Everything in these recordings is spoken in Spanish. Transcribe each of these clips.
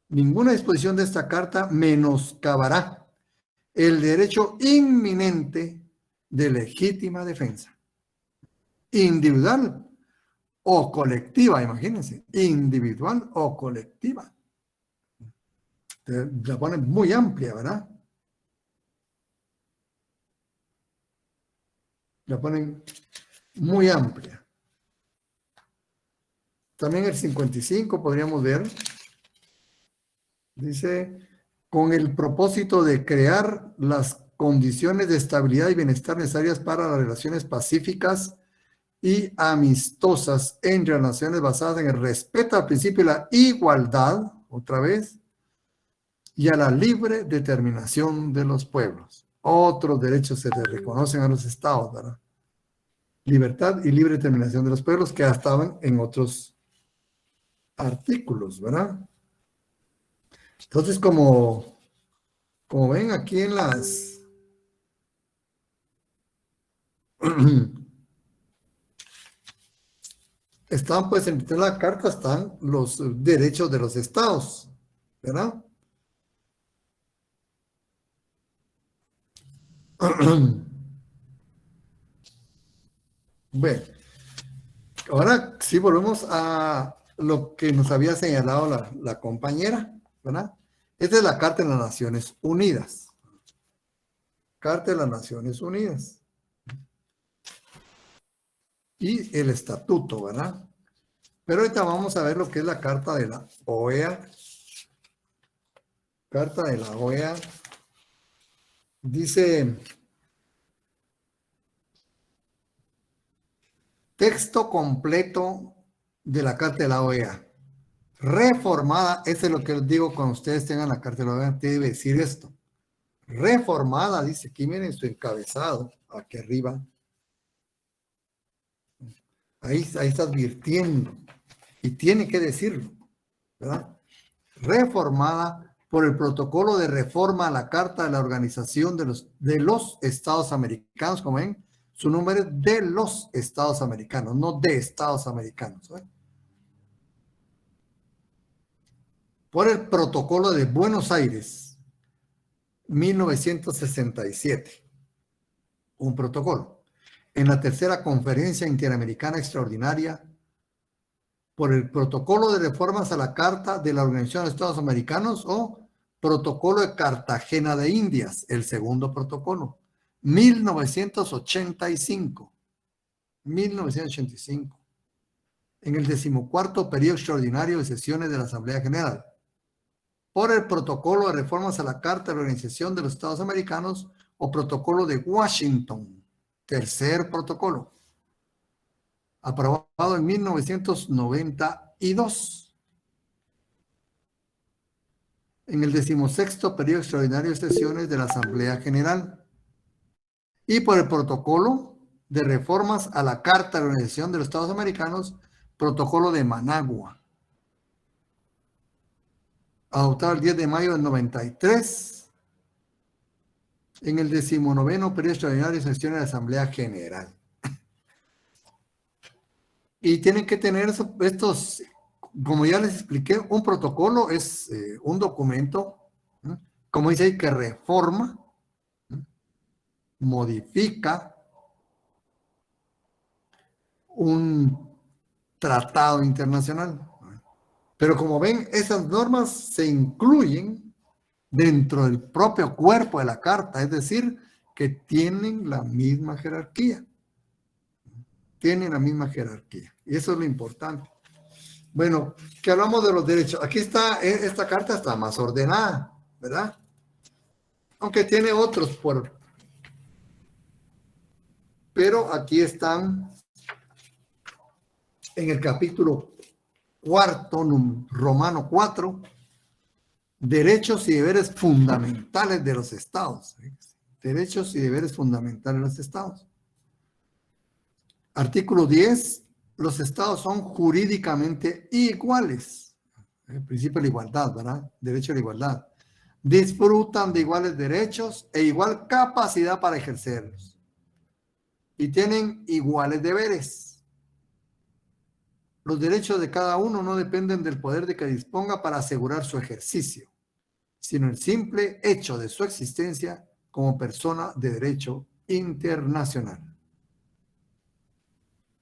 Ninguna disposición de esta carta menoscabará el derecho inminente de legítima defensa, individual o colectiva, imagínense, individual o colectiva. La ponen muy amplia, ¿verdad? La ponen muy amplia. También el 55 podríamos ver, dice, con el propósito de crear las condiciones de estabilidad y bienestar necesarias para las relaciones pacíficas y amistosas entre las naciones basadas en el respeto al principio de la igualdad, otra vez, y a la libre determinación de los pueblos. Otros derechos se les reconocen a los estados, ¿verdad? Libertad y libre determinación de los pueblos que estaban en otros artículos, ¿verdad? Entonces, como ven aquí en las... están, pues, en la carta están los derechos de los estados, ¿verdad? Bueno, ahora sí volvemos a lo que nos había señalado la compañera, ¿verdad? Esta es la Carta de las Naciones Unidas. Carta de las Naciones Unidas. Y el estatuto, ¿verdad? Pero ahorita vamos a ver lo que es la Carta de la OEA. Carta de la OEA. Dice, texto completo de la Carta de la OEA. Reformada, eso es lo que les digo cuando ustedes tengan la Carta de la OEA, debe decir esto. Reformada, dice aquí, miren su encabezado, aquí arriba. Ahí está advirtiendo. Y tiene que decirlo, ¿verdad? Reformada por el protocolo de reforma a la Carta de la Organización de los Estados Americanos, como ven, su nombre es de los Estados Americanos, no de Estados Americanos. ¿Eh? Por el protocolo de Buenos Aires, 1967. Un protocolo. En la tercera conferencia interamericana extraordinaria, por el protocolo de reformas a la Carta de la Organización de Estados Americanos o protocolo de Cartagena de Indias, el segundo protocolo, 1985. 1985. En el 14º periodo extraordinario de sesiones de la Asamblea General. Por el protocolo de reformas a la Carta de la Organización de los Estados Americanos o protocolo de Washington, tercer protocolo, aprobado en 1992. En el 16º periodo extraordinario de sesiones de la Asamblea General. Y por el protocolo de reformas a la Carta de la Organización de los Estados Americanos, protocolo de Managua, adoptado el 10 de mayo del 93, en el 19º periodo extraordinario de sesiones de la Asamblea General. Y tienen que tener estos, como ya les expliqué, un protocolo es un documento, ¿no? Como dice ahí, que reforma, ¿no? Modifica un tratado internacional. Pero como ven, esas normas se incluyen dentro del propio cuerpo de la carta, es decir, que tienen la misma jerarquía. Tienen la misma jerarquía. Y eso es lo importante. Bueno, que hablamos de los derechos. Aquí está, esta carta está más ordenada, ¿verdad? Aunque tiene otros pero aquí están en el capítulo 4, Romano 4, derechos y deberes fundamentales de los estados. Derechos y deberes fundamentales de los estados. Artículo 10, los estados son jurídicamente iguales. El principio de la igualdad, ¿verdad? Derecho a la igualdad. Disfrutan de iguales derechos e igual capacidad para ejercerlos. Y tienen iguales deberes. Los derechos de cada uno no dependen del poder de que disponga para asegurar su ejercicio, sino el simple hecho de su existencia como persona de derecho internacional.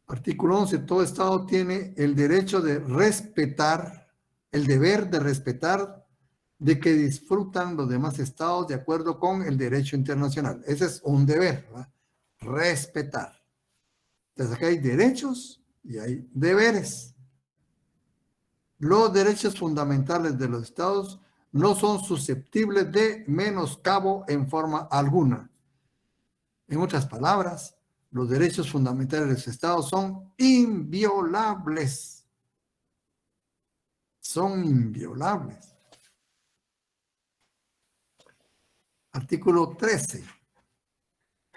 Artículo 11. Todo Estado tiene el derecho de respetar, el deber de respetar de que disfrutan los demás estados de acuerdo con el derecho internacional. Ese es un deber, ¿verdad? Respetar. Entonces aquí hay derechos y hay deberes. Los derechos fundamentales de los estados no son susceptibles de menoscabo en forma alguna. En otras palabras, los derechos fundamentales de los estados son inviolables. Son inviolables. Artículo 13.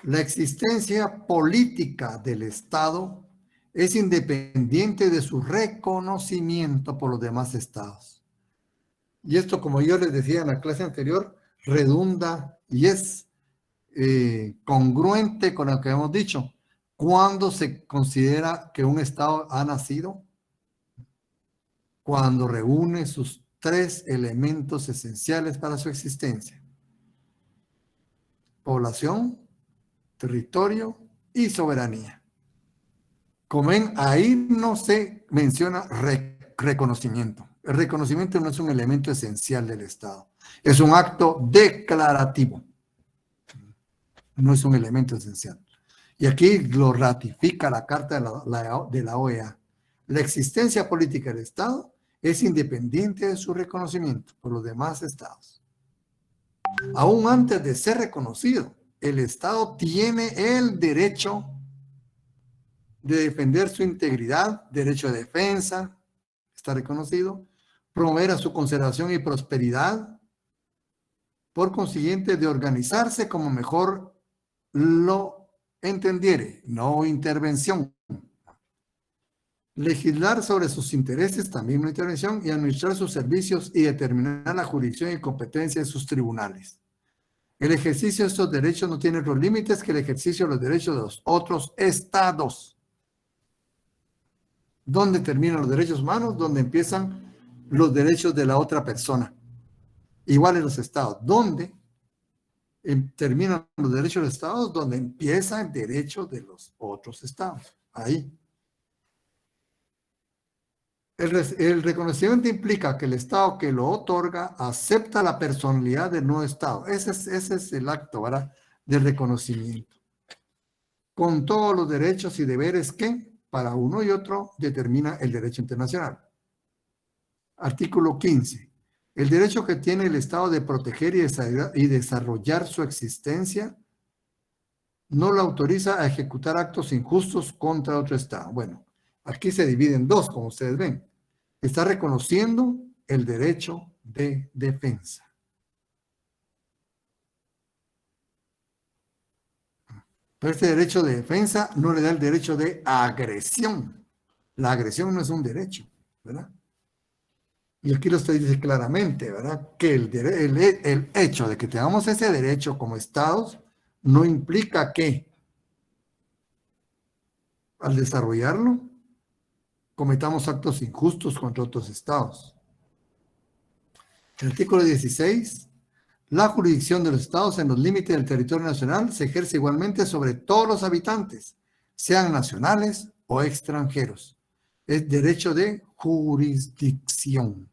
La existencia política del Estado es independiente de su reconocimiento por los demás estados. Y esto, como yo les decía en la clase anterior, redunda y es congruente con lo que hemos dicho. ¿Cuándo se considera que un estado ha nacido? Cuando reúne sus tres elementos esenciales para su existencia: población, territorio y soberanía. Como ven, ahí no se menciona reconocimiento. El reconocimiento no es un elemento esencial del Estado. Es un acto declarativo. No es un elemento esencial. Y aquí lo ratifica la Carta de la OEA. La existencia política del Estado es independiente de su reconocimiento por los demás estados. Aún antes de ser reconocido, el Estado tiene el derecho de defender su integridad, derecho de defensa, está reconocido, promover a su conservación y prosperidad, por consiguiente de organizarse como mejor lo entendiere, no intervención. Legislar sobre sus intereses, también no intervención, y administrar sus servicios y determinar la jurisdicción y competencia de sus tribunales. El ejercicio de estos derechos no tiene otros límites que el ejercicio de los derechos de los otros estados. ¿Dónde terminan los derechos humanos? Donde empiezan los derechos de la otra persona. Igual en los estados. ¿Dónde terminan los derechos de los estados? Donde empieza el derecho de los otros estados. Ahí. El reconocimiento implica que el estado que lo otorga acepta la personalidad del nuevo estado. Ese es el acto, ¿verdad?, de reconocimiento. Con todos los derechos y deberes que para uno y otro determina el derecho internacional. Artículo 15. El derecho que tiene el Estado de proteger y desarrollar su existencia no lo autoriza a ejecutar actos injustos contra otro Estado. Bueno, aquí se divide en dos, como ustedes ven. Está reconociendo el derecho de defensa. Pero este derecho de defensa no le da el derecho de agresión. La agresión no es un derecho, ¿verdad? Y aquí lo usted dice claramente, ¿verdad? Que el hecho de que tengamos ese derecho como estados no implica que al desarrollarlo cometamos actos injustos contra otros estados. El artículo 16. La jurisdicción de los estados en los límites del territorio nacional se ejerce igualmente sobre todos los habitantes, sean nacionales o extranjeros. Es derecho de jurisdicción.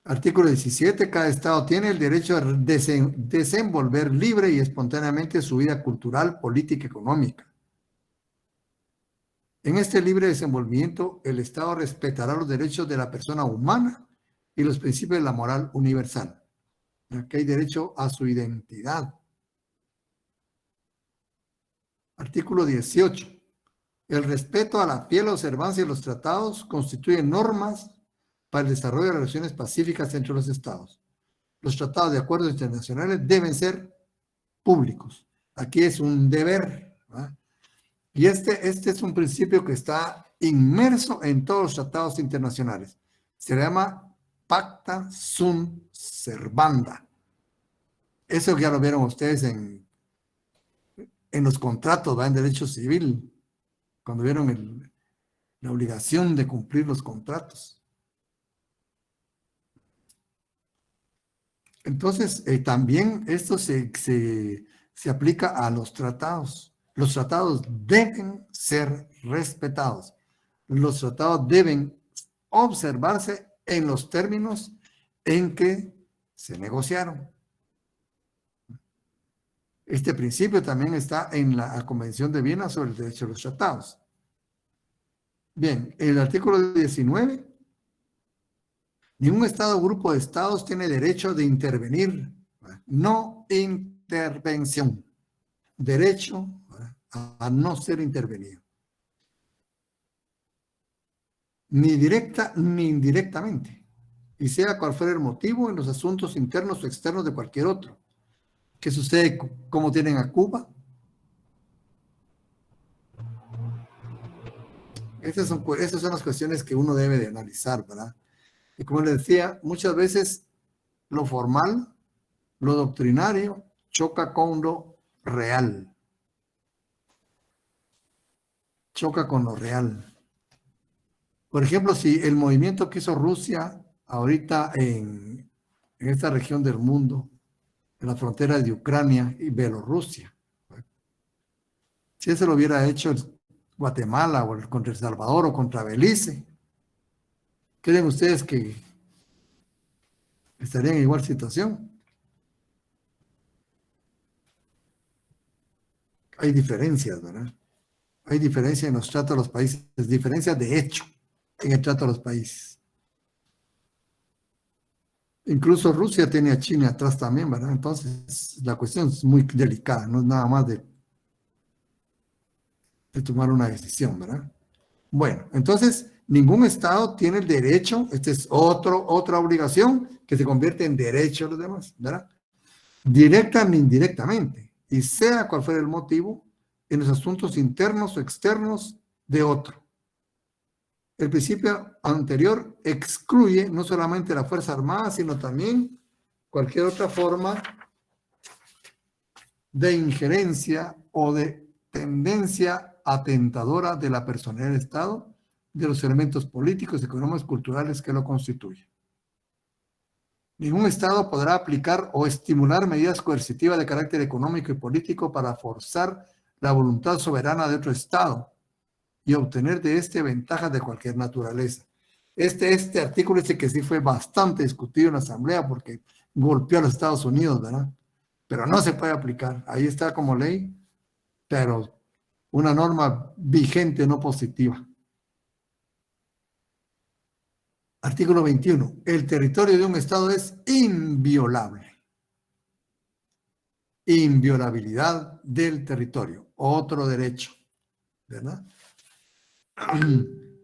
Artículo 17. Cada estado tiene el derecho de desenvolver libre y espontáneamente su vida cultural, política y económica. En este libre desenvolvimiento, el Estado respetará los derechos de la persona humana y los principios de la moral universal. Aquí hay derecho a su identidad. Artículo 18. El respeto a la fiel observancia de los tratados constituye normas para el desarrollo de relaciones pacíficas entre los estados. Los tratados de acuerdos internacionales deben ser públicos. Aquí es un deber, ¿verdad? Y este es un principio que está inmerso en todos los tratados internacionales. Se llama Pacta Sunt Servanda. Eso ya lo vieron ustedes en los contratos, ¿verdad?, en derecho civil. cuando vieron la obligación de cumplir los contratos. Entonces, también esto se aplica a los tratados. Los tratados deben ser respetados. Los tratados deben observarse en los términos en que se negociaron. Este principio también está en la Convención de Viena sobre el derecho de los tratados. Bien, el artículo 19. Ningún Estado o grupo de Estados tiene derecho de intervenir. No intervención. Derecho a no ser intervenido. Ni directa ni indirectamente. Y sea cual fuera el motivo en los asuntos internos o externos de cualquier otro. ¿Qué sucede? ¿Cómo tienen a Cuba? Esas son las cuestiones que uno debe de analizar, ¿verdad? Y como les decía, muchas veces lo formal, lo doctrinario, choca con lo real. Choca con lo real. Por ejemplo, si el movimiento que hizo Rusia ahorita en esta región del mundo, en la frontera de Ucrania y Bielorrusia, si eso lo hubiera hecho Guatemala o contra El Salvador o contra Belice, ¿creen ustedes que estarían en igual situación? Hay diferencias, ¿verdad? Hay diferencias en los tratos de los países, diferencias de hecho en el trato de los países. Incluso Rusia tiene a China atrás también, ¿verdad? Entonces, la cuestión es muy delicada, no es nada más de tomar una decisión, ¿verdad? Bueno, entonces, ningún Estado tiene el derecho, esta es otra obligación que se convierte en derecho a los demás, ¿verdad? Directa ni indirectamente, y sea cual fuera el motivo, en los asuntos internos o externos de otro. El principio anterior excluye no solamente la Fuerza Armada, sino también cualquier otra forma de injerencia o de tendencia atentadora de la personalidad del Estado, de los elementos políticos, económicos, culturales que lo constituyen. Ningún Estado podrá aplicar o estimular medidas coercitivas de carácter económico y político para forzar la voluntad soberana de otro Estado y obtener de este ventajas de cualquier naturaleza. Este artículo que sí fue bastante discutido en la Asamblea porque golpeó a los Estados Unidos, ¿verdad? Pero no se puede aplicar. Ahí está como ley, pero una norma vigente, no positiva. Artículo 21. El territorio de un Estado es inviolable. Inviolabilidad del territorio. Otro derecho, ¿verdad?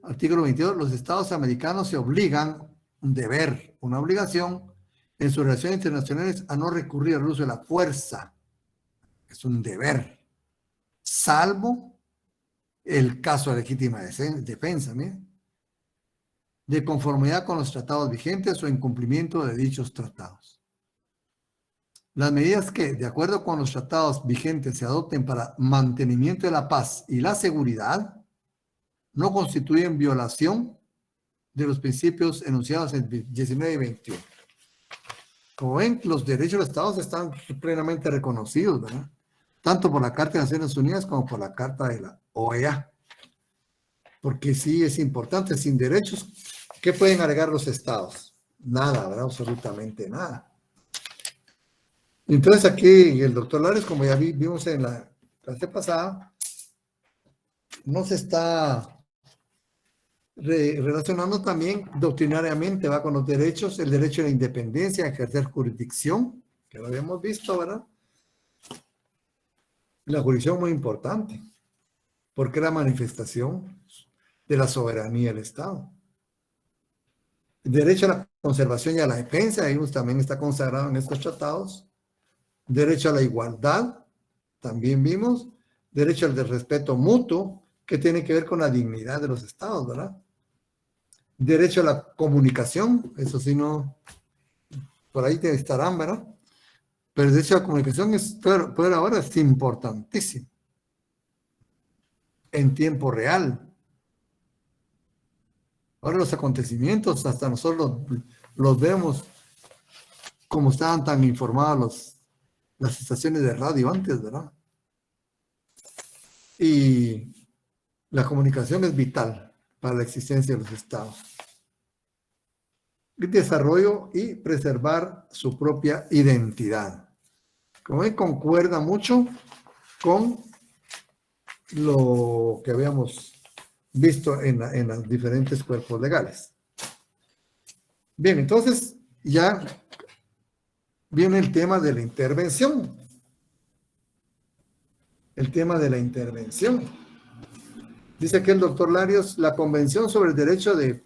Artículo 22. Los Estados americanos se obligan, un deber, una obligación, en sus relaciones internacionales a no recurrir al uso de la fuerza. Es un deber. Salvo el caso de legítima defensa, ¿bien? De conformidad con los tratados vigentes o en cumplimiento de dichos tratados. Las medidas que, de acuerdo con los tratados vigentes, se adopten para mantenimiento de la paz y la seguridad, no constituyen violación de los principios enunciados en 19 y 21. Como ven, los derechos de los estados están plenamente reconocidos, ¿verdad? Tanto por la Carta de Naciones Unidas como por la Carta de la OEA. Porque sí es importante, sin derechos, ¿qué pueden alegar los estados? Nada, ¿verdad? Absolutamente nada. Entonces aquí el doctor Lares, como ya vimos en la clase pasada, nos está relacionando también doctrinariamente, va con los derechos, el derecho a la independencia, a ejercer jurisdicción, que lo habíamos visto, ¿verdad? La jurisdicción muy importante, porque es la manifestación de la soberanía del Estado. El derecho a la conservación y a la defensa, también está consagrado en estos tratados. Derecho a la igualdad, también vimos. Derecho al respeto mutuo, que tiene que ver con la dignidad de los estados, ¿verdad? Derecho a la comunicación, eso sí no, por ahí estarán, ¿verdad? Pero el derecho a la comunicación por ahora es importantísimo. en tiempo real. Ahora los acontecimientos, hasta nosotros los vemos como estaban tan informados las estaciones de radio antes, ¿verdad? Y la comunicación es vital para la existencia de los estados. El desarrollo y preservar su propia identidad. Como ven, concuerda mucho con lo que habíamos visto en los diferentes cuerpos legales. Bien, entonces ya viene el tema de la intervención. El tema de la intervención. Dice aquí el doctor Larios, la Convención sobre el Derecho de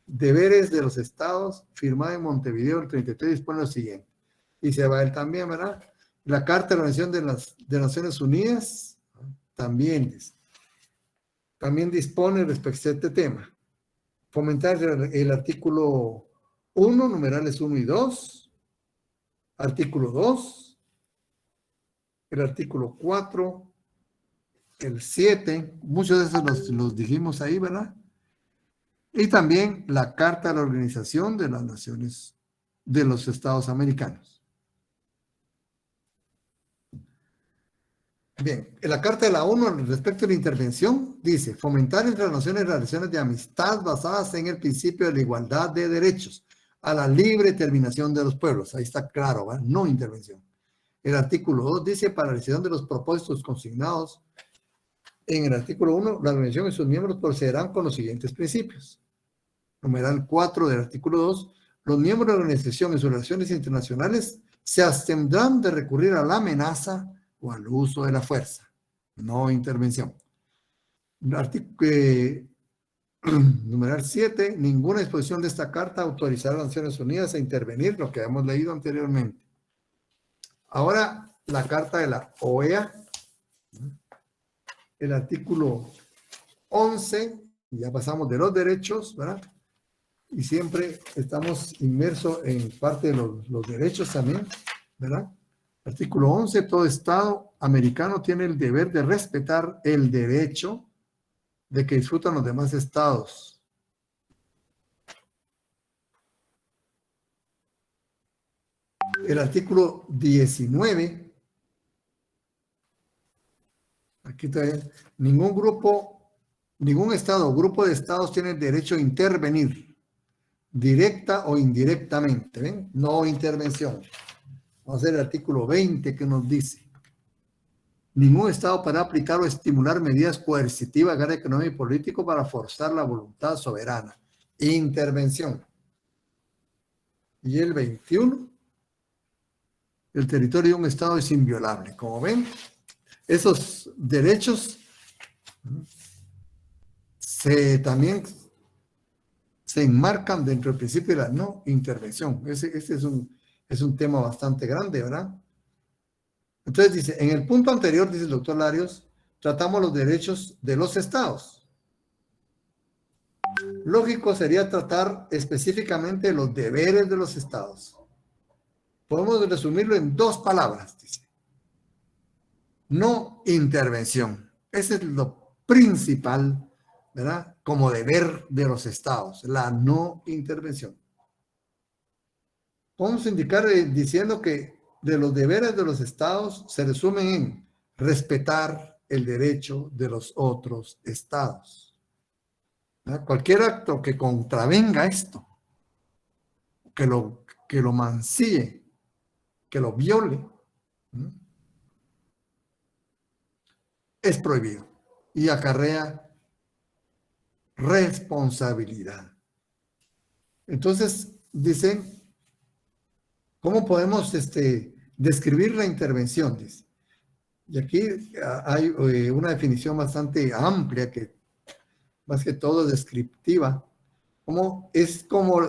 Deberes de los Estados, firmada en Montevideo el 33, dispone lo siguiente. Y se va él también, ¿verdad? La Carta de la Organización de Naciones Unidas también dice. También dispone respecto a este tema. Fomentar el artículo 1, numerales 1 y 2, artículo 2, el artículo 4, el 7, muchos de esos los dijimos ahí, ¿verdad? Y también la Carta de la Organización de las Naciones de los Estados Americanos. Bien, en la Carta de la ONU respecto a la intervención dice, fomentar entre las naciones relaciones de amistad basadas en el principio de la igualdad de derechos, a la libre determinación de los pueblos. Ahí está claro, ¿verdad? No intervención. El artículo 2 dice, para la realización de los propósitos consignados en el artículo 1, la organización y sus miembros procederán con los siguientes principios. Numeral 4 del artículo 2, los miembros de la organización en sus relaciones internacionales se abstendrán de recurrir a la amenaza o al uso de la fuerza, no intervención. Numeral 7, ninguna disposición de esta carta autorizará a las Naciones Unidas a intervenir, lo que hemos leído anteriormente. Ahora, la carta de la OEA, el artículo 11, ya pasamos de los derechos, ¿verdad? Y siempre estamos inmersos en parte de los derechos también, ¿verdad? Artículo 11, todo Estado americano tiene el deber de respetar el derecho de que disfrutan los demás estados. El artículo 19, aquí todavía, ningún estado o grupo de estados tiene el derecho a intervenir, directa o indirectamente, ¿ven? No intervención. Vamos a ver el artículo 20 que nos dice. Ningún Estado podrá aplicar o estimular medidas coercitivas de carácter económico y político para forzar la voluntad soberana. Intervención. Y el 21, el territorio de un Estado es inviolable. Como ven, esos derechos también se enmarcan dentro del principio de la no intervención. Ese es un tema bastante grande, ¿verdad? Entonces dice, en el punto anterior, dice el doctor Larios, tratamos los derechos de los estados. Lógico sería tratar específicamente los deberes de los estados. Podemos resumirlo en dos palabras, dice. No intervención. Ese es lo principal, ¿verdad? Como deber de los estados, la no intervención. Podemos indicar diciendo que de los deberes de los estados se resumen en respetar el derecho de los otros estados. ¿Verdad? Cualquier acto que contravenga esto, que lo mancille, que lo viole, ¿no?, es prohibido y acarrea responsabilidad. Entonces, dicen, ¿cómo podemos describir la intervención? Dice. Y aquí hay una definición bastante amplia, que más que todo descriptiva,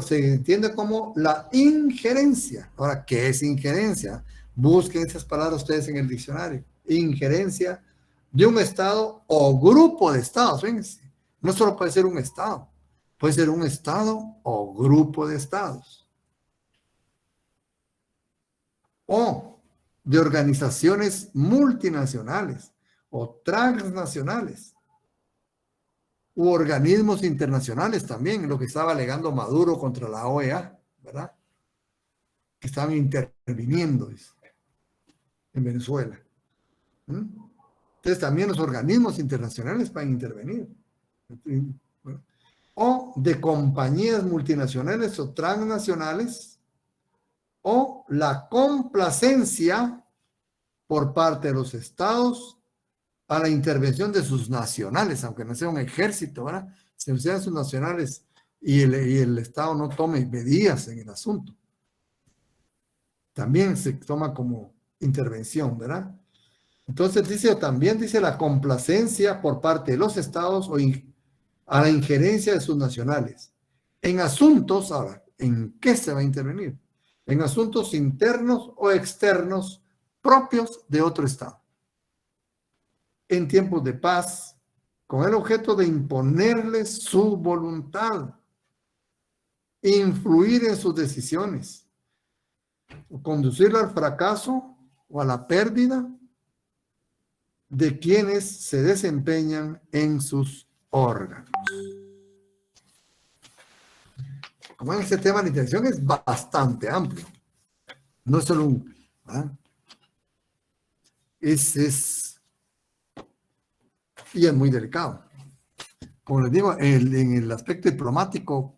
se entiende como la injerencia. Ahora, ¿qué es injerencia? Busquen esas palabras ustedes en el diccionario. Injerencia de un estado o grupo de estados. Fíjense, no solo puede ser un estado, puede ser un estado o grupo de estados. O de organizaciones multinacionales o transnacionales. u organismos internacionales también, lo que estaba alegando Maduro contra la OEA, ¿verdad? Que estaban interviniendo en Venezuela. Entonces también los organismos internacionales pueden intervenir. O de compañías multinacionales o transnacionales, o la complacencia por parte de los estados a la intervención de sus nacionales, aunque no sea un ejército, ¿verdad? Si sean sus nacionales y el Estado no tome medidas en el asunto. También se toma como intervención, ¿verdad? Entonces también dice la complacencia por parte de los estados o a la injerencia de sus nacionales. En asuntos, ahora, ¿en qué se va a intervenir? En asuntos internos o externos propios de otro estado. En tiempos de paz, con el objeto de imponerles su voluntad, influir en sus decisiones, o conducirlo al fracaso o a la pérdida de quienes se desempeñan en sus órganos. Como en este tema, la intención es bastante amplio. No es solo un... ¿ah? Y es muy delicado. Como les digo, en el aspecto diplomático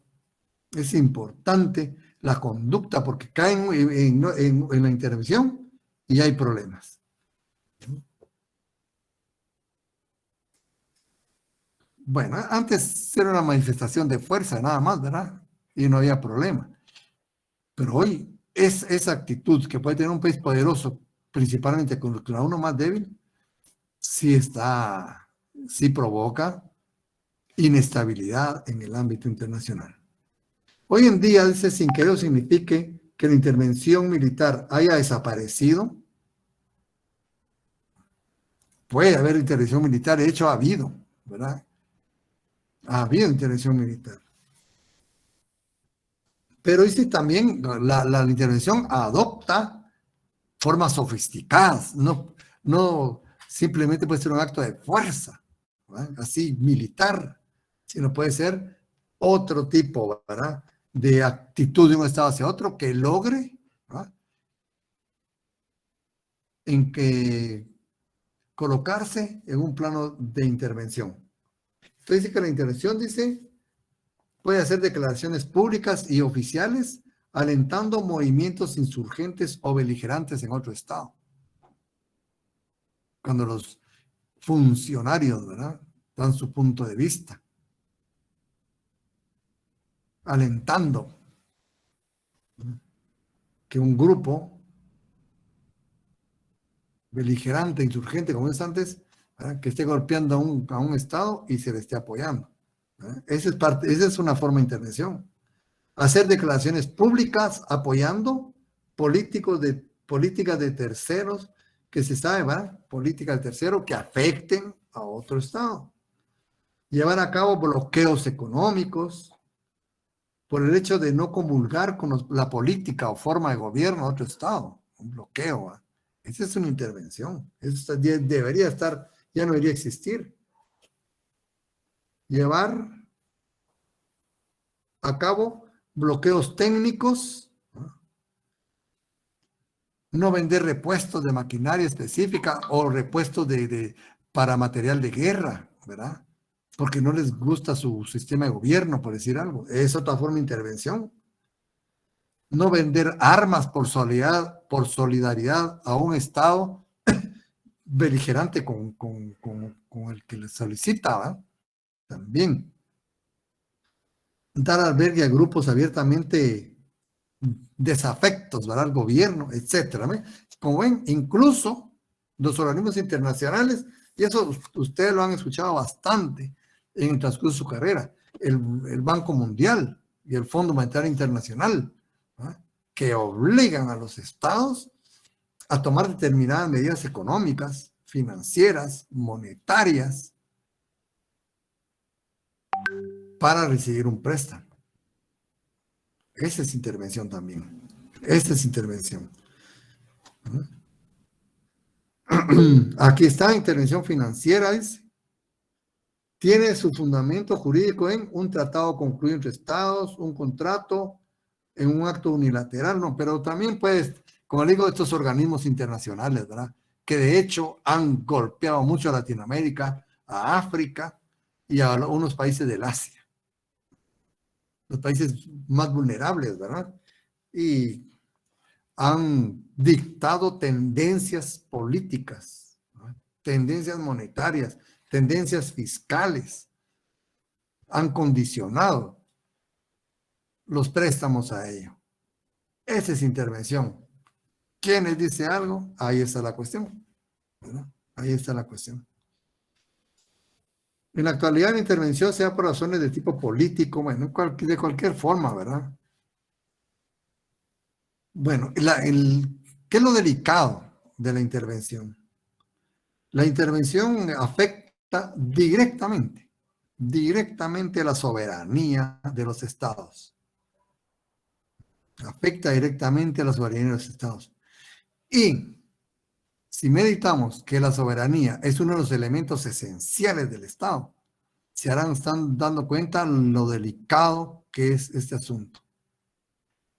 es importante la conducta porque caen en la intervención y hay problemas. Bueno, antes era una manifestación de fuerza nada más, ¿verdad? Y no había problema. Pero hoy esa actitud que puede tener un país poderoso, principalmente contra uno más débil, sí provoca inestabilidad en el ámbito internacional. Hoy en día, dice, sin que ello signifique que la intervención militar haya desaparecido, puede haber intervención militar, de hecho ha habido, ¿verdad? Ha habido intervención militar. Pero dice también, la intervención adopta formas sofisticadas, no simplemente puede ser un acto de fuerza, ¿verdad? Así militar, sino puede ser otro tipo, ¿verdad?, de actitud de un Estado hacia otro que logre, ¿verdad?, en que colocarse en un plano de intervención. Entonces dice que la intervención, puede hacer declaraciones públicas y oficiales alentando movimientos insurgentes o beligerantes en otro Estado. Cuando los funcionarios, ¿verdad?, dan su punto de vista, alentando que un grupo beligerante, insurgente, como es antes, ¿verdad?, que esté golpeando a un Estado y se le esté apoyando. Esa es una forma de intervención. Hacer declaraciones públicas apoyando políticas de terceros que se sabe, ¿verdad?, políticas de terceros que afecten a otro Estado. Llevar a cabo bloqueos económicos por el hecho de no comulgar con la política o forma de gobierno de otro Estado. Un bloqueo, ¿verdad? Esa es una intervención. Eso debería estar, ya no debería existir. Llevar a cabo bloqueos técnicos, no vender repuestos de maquinaria específica o repuestos para material de guerra, ¿verdad?, porque no les gusta su sistema de gobierno, por decir algo. Es otra forma de intervención. No vender armas por solidaridad a un Estado beligerante con el que les solicita, ¿verdad?, también. Dar albergue a grupos abiertamente desafectos, ¿verdad?, al gobierno, etcétera. Como ven, incluso los organismos internacionales, y eso ustedes lo han escuchado bastante en el transcurso de su carrera, el Banco Mundial y el Fondo Monetario Internacional, ¿verdad?, que obligan a los estados a tomar determinadas medidas económicas, financieras, monetarias, para recibir un préstamo. Esa es intervención también. Esta es intervención. Aquí está intervención financiera, dice. tiene su fundamento jurídico en un tratado concluido entre estados, un contrato, en un acto unilateral, no, pero también pues, como digo, estos organismos internacionales, ¿verdad? Que de hecho han golpeado mucho a Latinoamérica, a África y a unos países del Asia, los países más vulnerables, ¿verdad? Y han dictado tendencias políticas, ¿no? Tendencias monetarias, tendencias fiscales, han condicionado los préstamos a ello. Esa es intervención. ¿Quiénes dice algo? Ahí está la cuestión, ¿verdad? Ahí está la cuestión. En la actualidad la intervención sea por razones de tipo político, bueno, de cualquier forma, ¿verdad? Bueno, ¿qué es lo delicado de la intervención? La intervención afecta directamente a la soberanía de los estados. Afecta directamente a la soberanía de los estados. Y si meditamos que la soberanía es uno de los elementos esenciales del Estado, están dando cuenta lo delicado que es este asunto.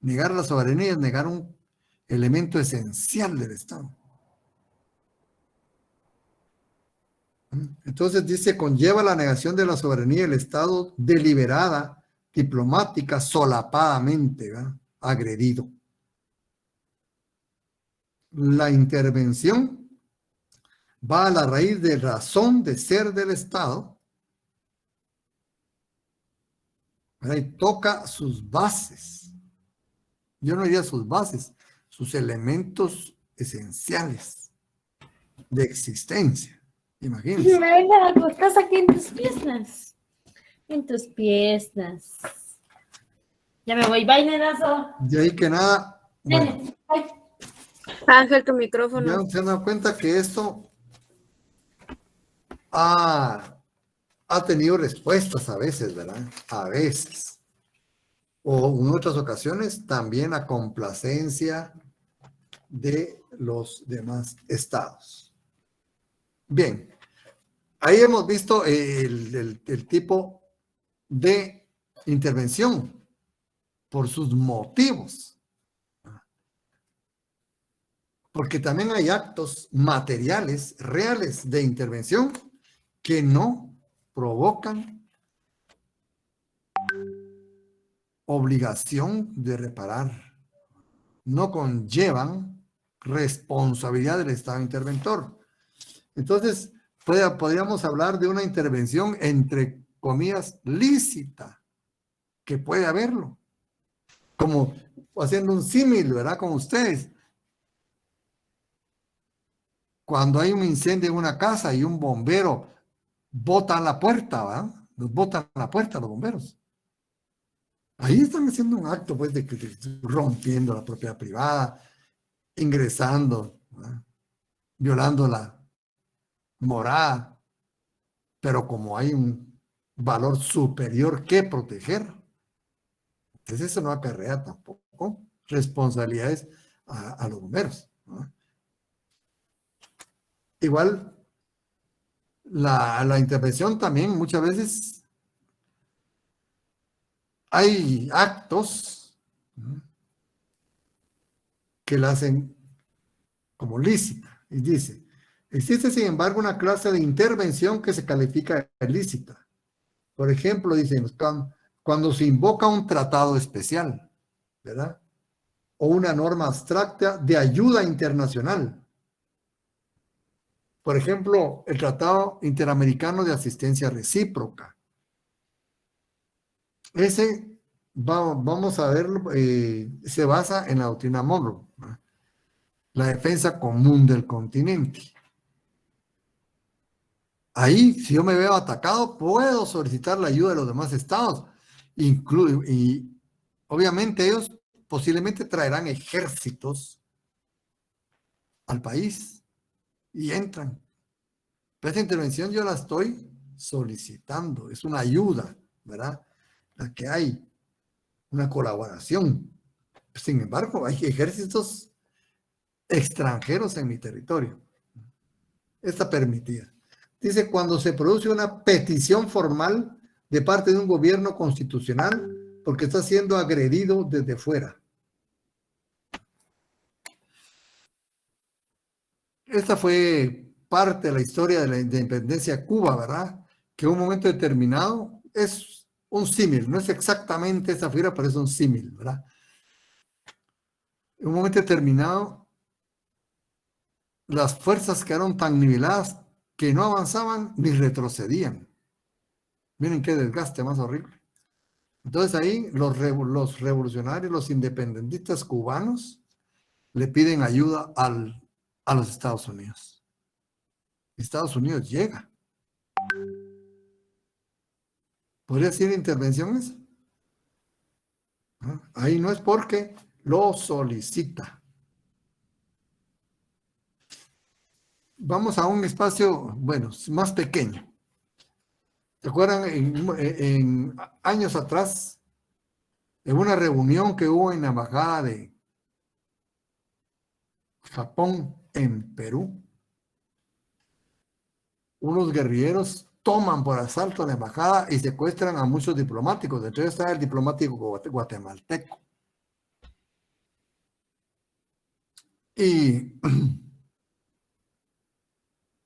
Negar la soberanía es negar un elemento esencial del Estado. Entonces dice, conlleva la negación de la soberanía del Estado deliberada, diplomática, solapadamente, ¿verdad? Agredido. La intervención va a la raíz de razón de ser del Estado, ¿verdad? Y toca sus bases. Yo no diría sus bases, sus elementos esenciales de existencia. Imagínense. Venga, tú estás aquí en tus piernas. En tus piernas. Ya me voy, bye, nenazo. De ahí que nada, bueno, Ángel, tu micrófono. ya se dan cuenta que esto ha tenido respuestas a veces, ¿verdad? A veces. O en otras ocasiones también la complacencia de los demás estados. Bien, ahí hemos visto el tipo de intervención por sus motivos. Porque también hay actos materiales, reales de intervención que no provocan obligación de reparar, no conllevan responsabilidad del Estado interventor. Entonces, podríamos hablar de una intervención entre comillas lícita, que puede haberlo, como haciendo un símil, ¿verdad? Con ustedes. Cuando hay un incendio en una casa y un bombero bota a la puerta, ¿verdad? Los botan a la puerta los bomberos. Ahí están haciendo un acto, pues, de rompiendo la propiedad privada, ingresando, ¿verdad? Violando la morada, pero como hay un valor superior que proteger, entonces eso no acarrea tampoco responsabilidades a los bomberos, ¿no? Igual, la intervención también muchas veces hay actos, ¿no?, que la hacen como lícita. Y dice, existe sin embargo una clase de intervención que se califica de lícita. Por ejemplo, dicen, cuando se invoca un tratado especial, ¿verdad? O una norma abstracta de ayuda internacional. Por ejemplo, el Tratado Interamericano de Asistencia Recíproca. Ese, vamos a verlo, se basa en la doctrina Monroe, ¿no?, la defensa común del continente. Ahí, si yo me veo atacado, puedo solicitar la ayuda de los demás estados. Y obviamente ellos posiblemente traerán ejércitos al país y entran. Pero esta intervención yo la estoy solicitando, es una ayuda, ¿verdad? La que hay una colaboración. Sin embargo, hay ejércitos extranjeros en mi territorio. Está permitida. Dice, cuando se produce una petición formal de parte de un gobierno constitucional porque está siendo agredido desde fuera. Esta fue parte de la historia de la independencia de Cuba, ¿verdad? Que en un momento determinado es un símil, no es exactamente esa figura, pero es un símil, ¿verdad? En un momento determinado, las fuerzas quedaron tan niveladas que no avanzaban ni retrocedían. Miren qué desgaste más horrible. Entonces ahí los revolucionarios, los independentistas cubanos, le piden ayuda a los Estados Unidos. Estados Unidos llega. ¿Podría ser intervención esa? Ahí no es porque lo solicita. Vamos a un espacio, bueno, más pequeño. ¿Se acuerdan? En años atrás, en una reunión que hubo en la embajada de Japón en Perú, unos guerrilleros toman por asalto la embajada y secuestran a muchos diplomáticos. Entre ellos está el diplomático guatemalteco. Y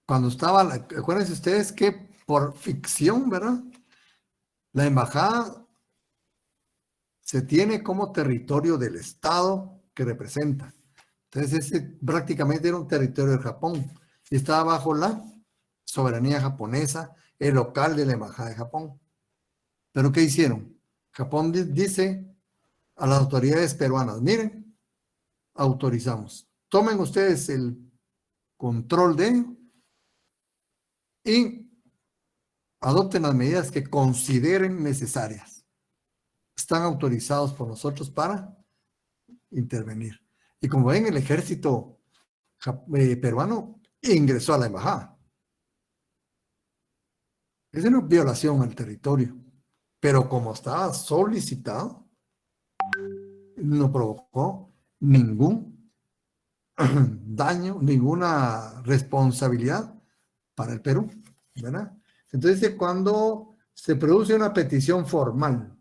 cuando estaba, acuérdense ustedes que por ficción, ¿verdad? La embajada se tiene como territorio del Estado que representa. Entonces, ese prácticamente era un territorio de Japón y estaba bajo la soberanía japonesa, el local de la embajada de Japón. ¿Pero qué hicieron? Japón dice a las autoridades peruanas, miren, autorizamos, tomen ustedes el control de ello y adopten las medidas que consideren necesarias. Están autorizados por nosotros para intervenir. Y como ven, el ejército peruano ingresó a la embajada. Es una violación al territorio, pero como estaba solicitado, no provocó ningún daño, ninguna responsabilidad para el Perú, ¿verdad? Entonces, cuando se produce una petición formal,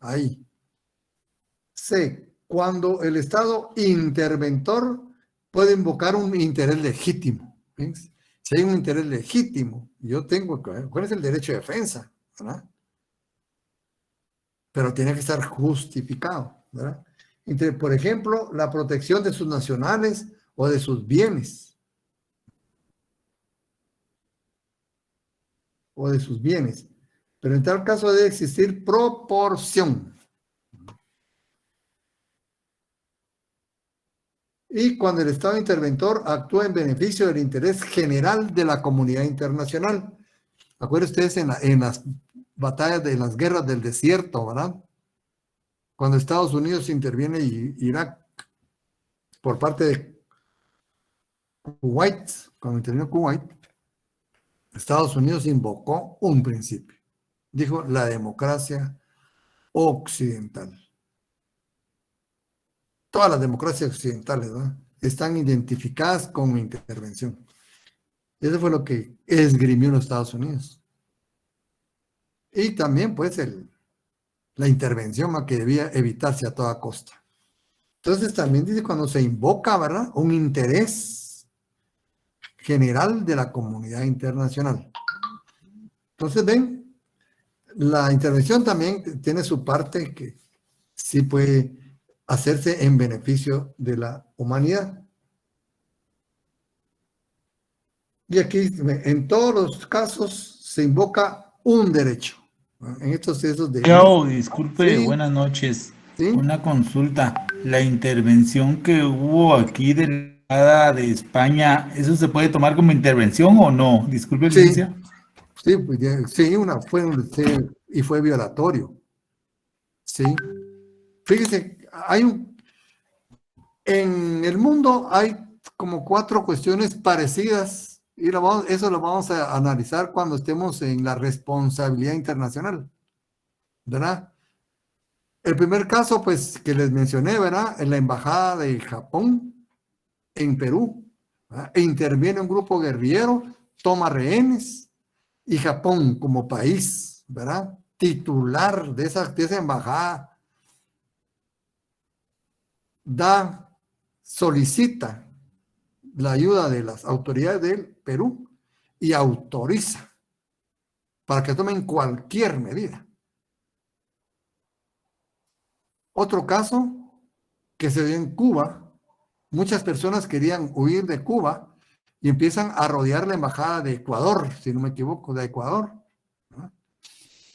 ahí, cuando el Estado interventor puede invocar un interés legítimo. ¿Ves? Si hay un interés legítimo, yo tengo, ¿cuál es el derecho de defensa? ¿Verdad? Pero tiene que estar justificado, ¿verdad? Por ejemplo, la protección de sus nacionales o de sus bienes. O de sus bienes. Pero en tal caso debe existir proporción. Y cuando el Estado interventor actúa en beneficio del interés general de la comunidad internacional. Acuérdense ustedes en las batallas de las guerras del desierto, ¿verdad? Cuando Estados Unidos interviene en Irak por parte de Kuwait, cuando intervino Kuwait, Estados Unidos invocó un principio. Dijo la democracia occidental. Todas las democracias occidentales, ¿verdad?, están identificadas con intervención. Eso fue lo que esgrimió los Estados Unidos. Y también, pues, la intervención que debía evitarse a toda costa. Entonces, también dice cuando se invoca, ¿verdad?, un interés general de la comunidad internacional. Entonces, ven, la intervención también tiene su parte que sí puede hacerse en beneficio de la humanidad. Y aquí, en todos los casos, se invoca un derecho. En estos casos de... Yo, disculpe, Sí, buenas noches. sí, Una consulta. La intervención que hubo aquí de España, ¿eso se puede tomar como intervención o no? Disculpe, sí, licencia. sí, sí, y fue violatorio. Sí. Fíjese, en el mundo hay como 4 cuestiones parecidas y eso lo vamos a analizar cuando estemos en la responsabilidad internacional, ¿verdad? El primer caso, pues, que les mencioné, ¿verdad? En la embajada de Japón en Perú, ¿verdad? E interviene un grupo guerrillero, toma rehenes Y Japón como país, ¿verdad? Titular de esa embajada, solicita la ayuda de las autoridades del Perú y autoriza para que tomen cualquier medida. Otro caso que se dio en Cuba, muchas personas querían huir de Cuba y empiezan a rodear la embajada de Ecuador, si no me equivoco, de Ecuador, ¿no?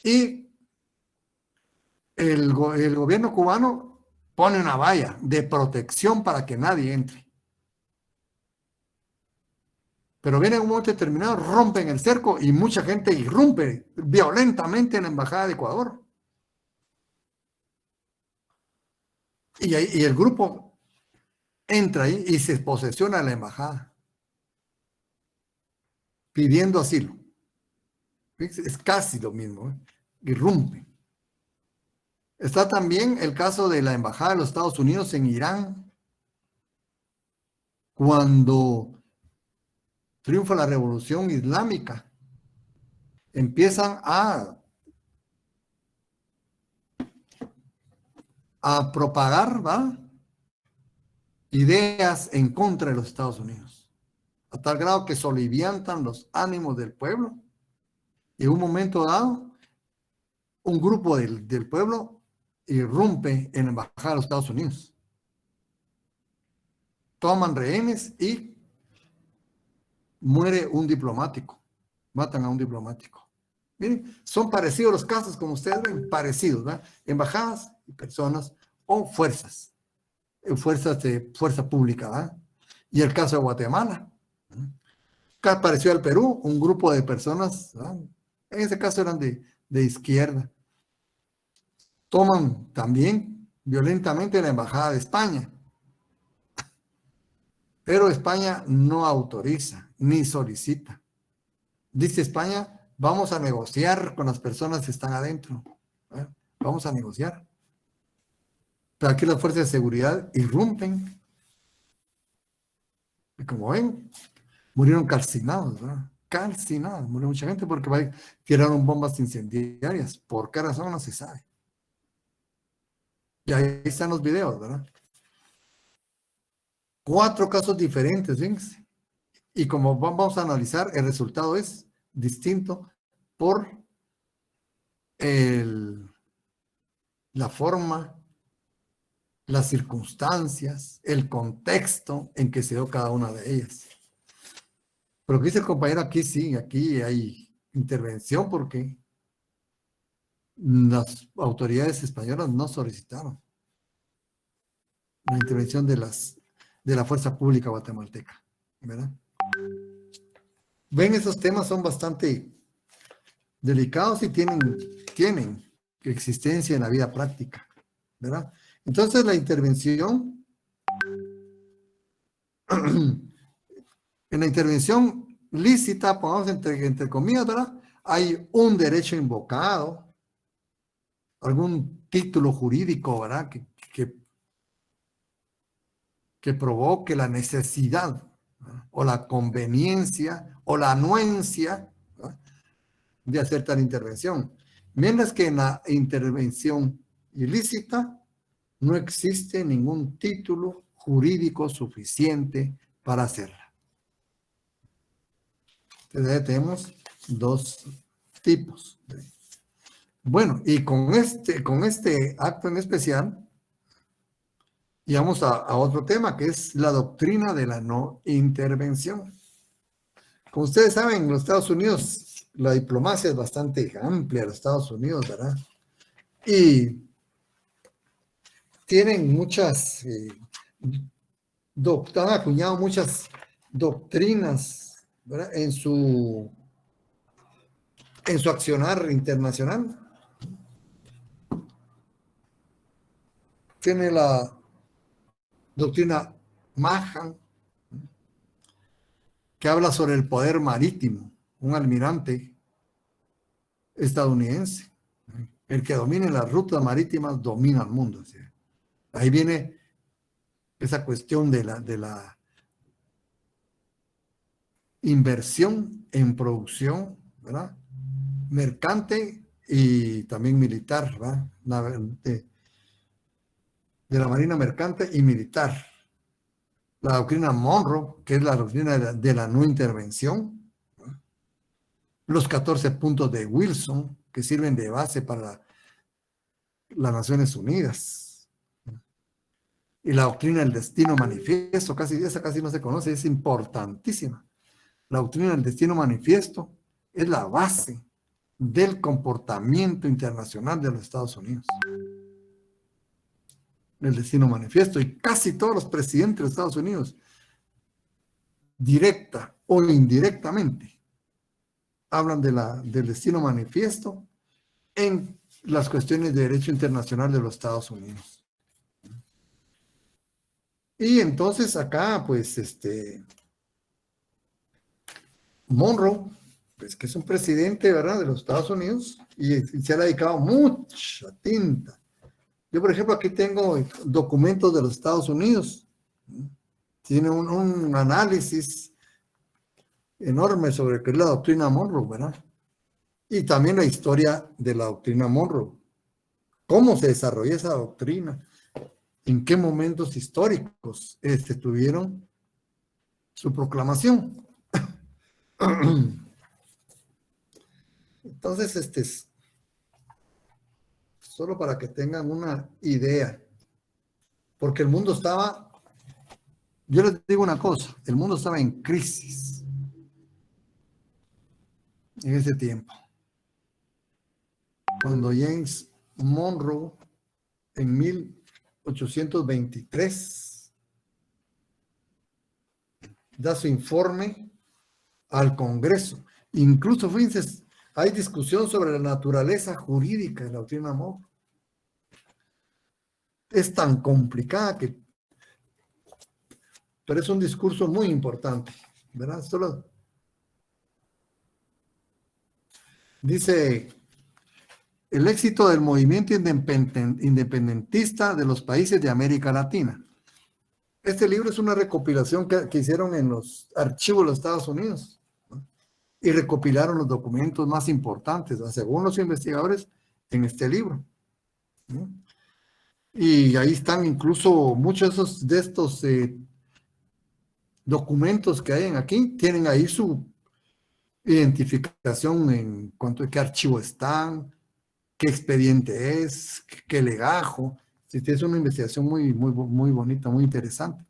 Y el gobierno cubano pone una valla de protección para que nadie entre. Pero viene un momento determinado, rompen el cerco y mucha gente irrumpe violentamente en la embajada de Ecuador. Y el grupo entra ahí y se posesiona la embajada, pidiendo asilo. Es casi lo mismo, ¿eh? Irrumpen. Está también el caso de la embajada de los Estados Unidos en Irán, cuando triunfa la revolución islámica. Empiezan a propagar, ¿va?, ideas en contra de los Estados Unidos, a tal grado que soliviantan los ánimos del pueblo. Y en un momento dado, un grupo del pueblo irrumpe en la embajada de los Estados Unidos. Toman rehenes y muere un diplomático. Matan a un diplomático. Miren, son parecidos los casos, como ustedes ven, parecidos, ¿verdad? Embajadas y personas o fuerzas de fuerza pública, ¿verdad? Y el caso de Guatemala, ¿verdad? Pareció al Perú, un grupo de personas, ¿verdad? En ese caso eran de izquierda. Toman también violentamente la embajada de España, pero España no autoriza ni solicita. Dice España, vamos a negociar con las personas que están adentro, ¿verdad? Vamos a negociar. Pero aquí las fuerzas de seguridad irrumpen. Y como ven, murieron calcinados, ¿verdad? Calcinados, murió mucha gente porque tiraron bombas incendiarias. ¿Por qué razón? No se sabe. Y ahí están los videos, ¿verdad? 4 casos diferentes, fíjense. Y como vamos a analizar, el resultado es distinto por la forma, las circunstancias, el contexto en que se dio cada una de ellas. Pero que dice el compañero, aquí sí, aquí hay intervención porque las autoridades españolas no solicitaron la intervención de la fuerza pública guatemalteca, ¿verdad? Ven, esos temas son bastante delicados y tienen existencia en la vida práctica, ¿verdad? Entonces la intervención, en la intervención lícita, pongamos entre comillas, ¿verdad? Hay un derecho invocado, algún título jurídico, ¿verdad? Que provoque la necesidad, ¿verdad?, o la conveniencia o la anuencia, ¿verdad?, de hacer tal intervención. Mientras que en la intervención ilícita no existe ningún título jurídico suficiente para hacerla. Entonces ya tenemos 2 tipos. Bueno, y con este acto en especial, y vamos a otro tema, que es la doctrina de la no intervención. Como ustedes saben, en los Estados Unidos, la diplomacia es bastante amplia en los Estados Unidos, ¿verdad? Y tienen han acuñado muchas doctrinas, ¿verdad?, en su accionar internacional. Tiene la doctrina Mahan, que habla sobre el poder marítimo, un almirante estadounidense, el que domine las rutas marítimas domina el mundo. ¿Sí? Ahí viene esa cuestión de la inversión en producción, ¿verdad? Mercante y también militar, ¿verdad? De la Marina mercante y militar. La doctrina Monroe, que es la doctrina de la no intervención. ¿Verdad? Los 14 puntos de Wilson, que sirven de base para las Naciones Unidas. Y la doctrina del destino manifiesto, esa casi no se conoce, es importantísima. La doctrina del destino manifiesto es la base del comportamiento internacional de los Estados Unidos. El destino manifiesto, y casi todos los presidentes de los Estados Unidos, directa o indirectamente, hablan del destino manifiesto en las cuestiones de derecho internacional de los Estados Unidos. Y entonces acá, pues, Monroe, pues que es un presidente, ¿verdad?, de los Estados Unidos, y se ha dedicado mucha tinta. Yo, por ejemplo, aquí tengo documentos de los Estados Unidos. Tiene un análisis enorme sobre qué es la doctrina Monroe, ¿verdad? Y también la historia de la doctrina Monroe. ¿Cómo se desarrolló esa doctrina? ¿En qué momentos históricos tuvieron su proclamación? Entonces, solo para que tengan una idea, porque el mundo estaba, yo les digo una cosa, el mundo estaba en crisis en ese tiempo. Cuando James Monroe, en 1823, da su informe al Congreso. Incluso, fíjense, hay discusión sobre la naturaleza jurídica de la doctrina Monroe. Es tan complicada pero es un discurso muy importante, ¿verdad? Dice, el éxito del movimiento independentista de los países de América Latina. Este libro es una recopilación que hicieron en los archivos de los Estados Unidos, ¿no? Y recopilaron los documentos más importantes, ¿no?, según los investigadores, en este libro, ¿no? Y ahí están incluso muchos de estos documentos que hay aquí, tienen ahí su identificación en cuanto a qué archivo están, qué expediente es, qué legajo. Es una investigación muy bonita, muy interesante.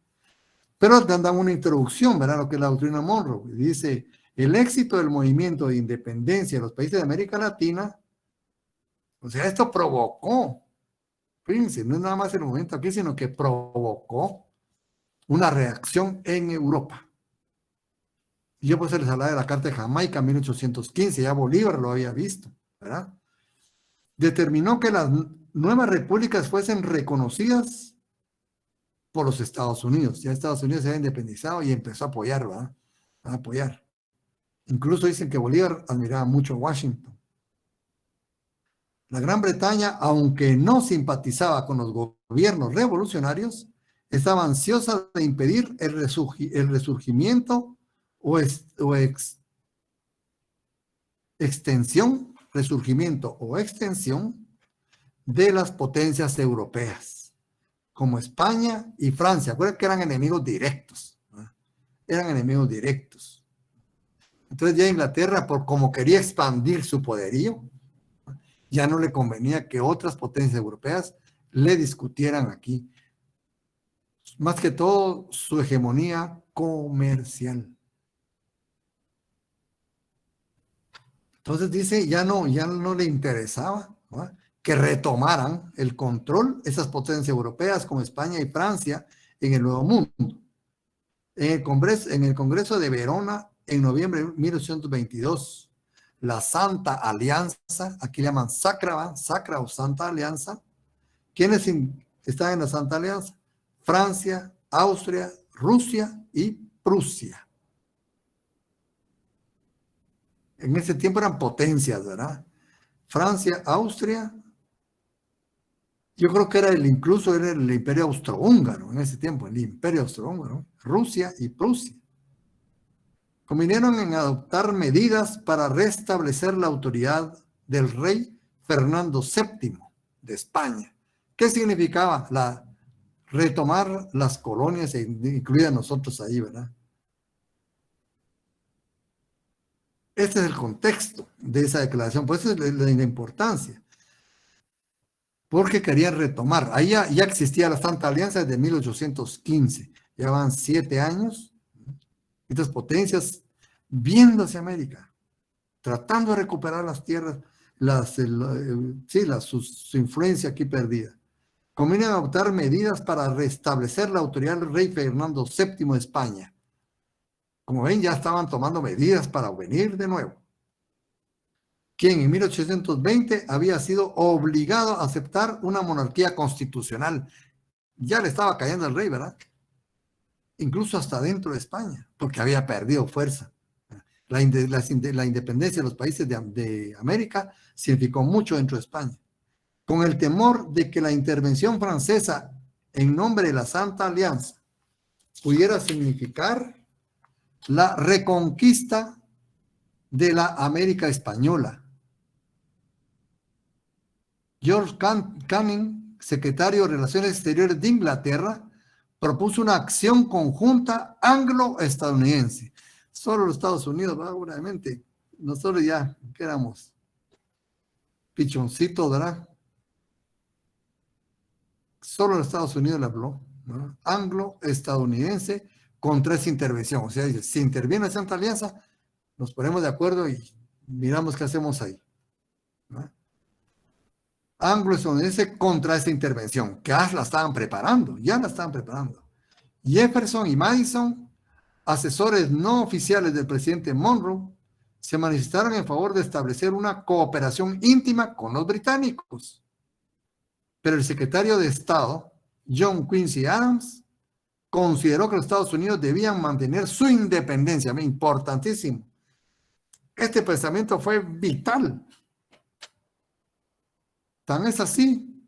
Pero te dan una introducción, ¿verdad?, lo que es la doctrina Monroe. Dice, el éxito del movimiento de independencia de los países de América Latina, o sea, esto provocó, fíjense, no es nada más el momento aquí, sino que provocó una reacción en Europa. Y yo pues les hablaba de la Carta de Jamaica, 1815, ya Bolívar lo había visto, ¿verdad? Determinó que las nuevas repúblicas fuesen reconocidas por los Estados Unidos. Ya Estados Unidos se había independizado y empezó a apoyar, ¿verdad? A apoyar. Incluso dicen que Bolívar admiraba mucho a Washington. La Gran Bretaña, aunque no simpatizaba con los gobiernos revolucionarios, estaba ansiosa de impedir el resurgimiento extensión de las potencias europeas, como España y Francia. Acuérdense que eran enemigos directos, ¿no? Eran enemigos directos. Entonces ya Inglaterra, por como quería expandir su poderío, ya no le convenía que otras potencias europeas le discutieran aquí. Más que todo, su hegemonía comercial. Entonces dice, ya no le interesaba, ¿no?, que retomaran el control esas potencias europeas como España y Francia en el Nuevo Mundo. En el Congreso de Verona, en noviembre de 1822, la Santa Alianza, aquí le llaman Sacra o Santa Alianza. ¿Quiénes están en la Santa Alianza? Francia, Austria, Rusia y Prusia. En ese tiempo eran potencias, ¿verdad? Francia, Austria, yo creo que incluso era el Imperio Austrohúngaro en ese tiempo, el Imperio Austrohúngaro, Rusia y Prusia. convinieron en adoptar medidas para restablecer la autoridad del rey Fernando VII de España. ¿Qué significaba? Retomar las colonias, incluidas nosotros ahí, ¿verdad? Este es el contexto de esa declaración, por eso es la importancia. Porque querían retomar. Ahí ya existía la Santa Alianza desde 1815. Ya van 7 años. Estas potencias viendo hacia América, tratando de recuperar las tierras, su influencia aquí perdida. Conviene adoptar medidas para restablecer la autoridad del rey Fernando VII de España. Como ven, ya estaban tomando medidas para venir de nuevo. Quien en 1820 había sido obligado a aceptar una monarquía constitucional. Ya le estaba cayendo el rey, ¿verdad? Incluso hasta dentro de España, porque había perdido fuerza. La independencia de los países de América significó mucho dentro de España. Con el temor de que la intervención francesa en nombre de la Santa Alianza pudiera significar la reconquista de la América española. George Canning, secretario de Relaciones Exteriores de Inglaterra, propuso una acción conjunta anglo-estadounidense. Solo los Estados Unidos, obviamente, nosotros ya que éramos pichoncitos, ¿verdad? Solo los Estados Unidos le habló, ¿no? Anglo-estadounidense contra esa intervención. O sea, dice, si interviene la Santa Alianza, nos ponemos de acuerdo y miramos qué hacemos ahí, ¿no? Anglo-estadounidense contra esa intervención, que ya la estaban preparando. Jefferson y Madison, asesores no oficiales del presidente Monroe, se manifestaron en favor de establecer una cooperación íntima con los británicos. Pero el secretario de Estado, John Quincy Adams, consideró que los Estados Unidos debían mantener su independencia. Importantísimo. Este pensamiento fue vital. Tan es así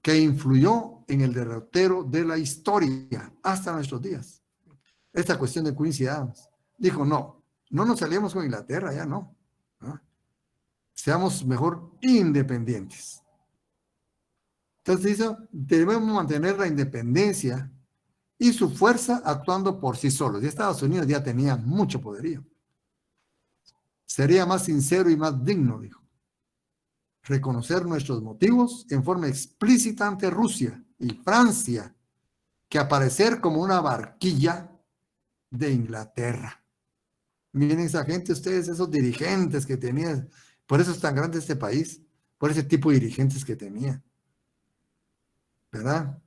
que influyó en el derrotero de la historia hasta nuestros días. Esta cuestión de Quincy Adams. Dijo, no nos aliemos con Inglaterra, ya no. Seamos mejor independientes. Entonces dice, debemos mantener la independencia y su fuerza actuando por sí solos. Y Estados Unidos ya tenía mucho poderío. Sería más sincero y más digno, dijo, reconocer nuestros motivos en forma explícita ante Rusia y Francia que aparecer como una barquilla de Inglaterra. Miren esa gente, ustedes, esos dirigentes que tenían, por eso es tan grande este país, por ese tipo de dirigentes que tenía, ¿verdad?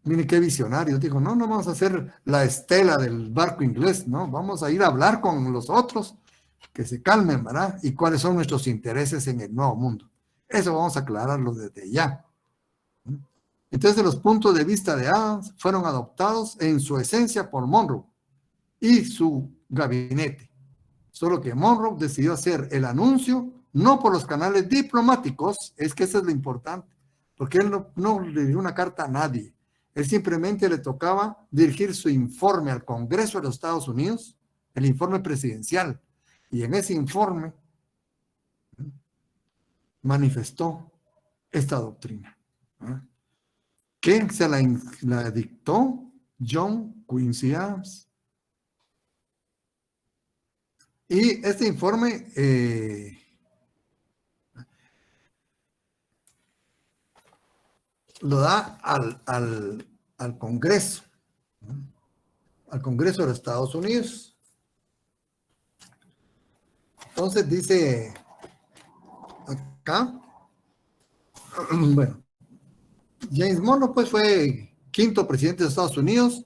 Miren qué visionarios, dijo, no vamos a hacer la estela del barco inglés, no, vamos a ir a hablar con los otros, que se calmen, ¿verdad? Y cuáles son nuestros intereses en el nuevo mundo. Eso vamos a aclararlo desde ya. Entonces, los puntos de vista de Adams fueron adoptados en su esencia por Monroe y su gabinete. Solo que Monroe decidió hacer el anuncio no por los canales diplomáticos, es que eso es lo importante, porque él no le dio una carta a nadie. Él simplemente le tocaba dirigir su informe al Congreso de los Estados Unidos, el informe presidencial. Y en ese informe manifestó esta doctrina, que se la dictó John Quincy Adams. Y este informe lo da al Congreso, al Congreso de los Estados Unidos. Entonces dice acá, bueno, James Monroe pues fue 5º presidente de Estados Unidos,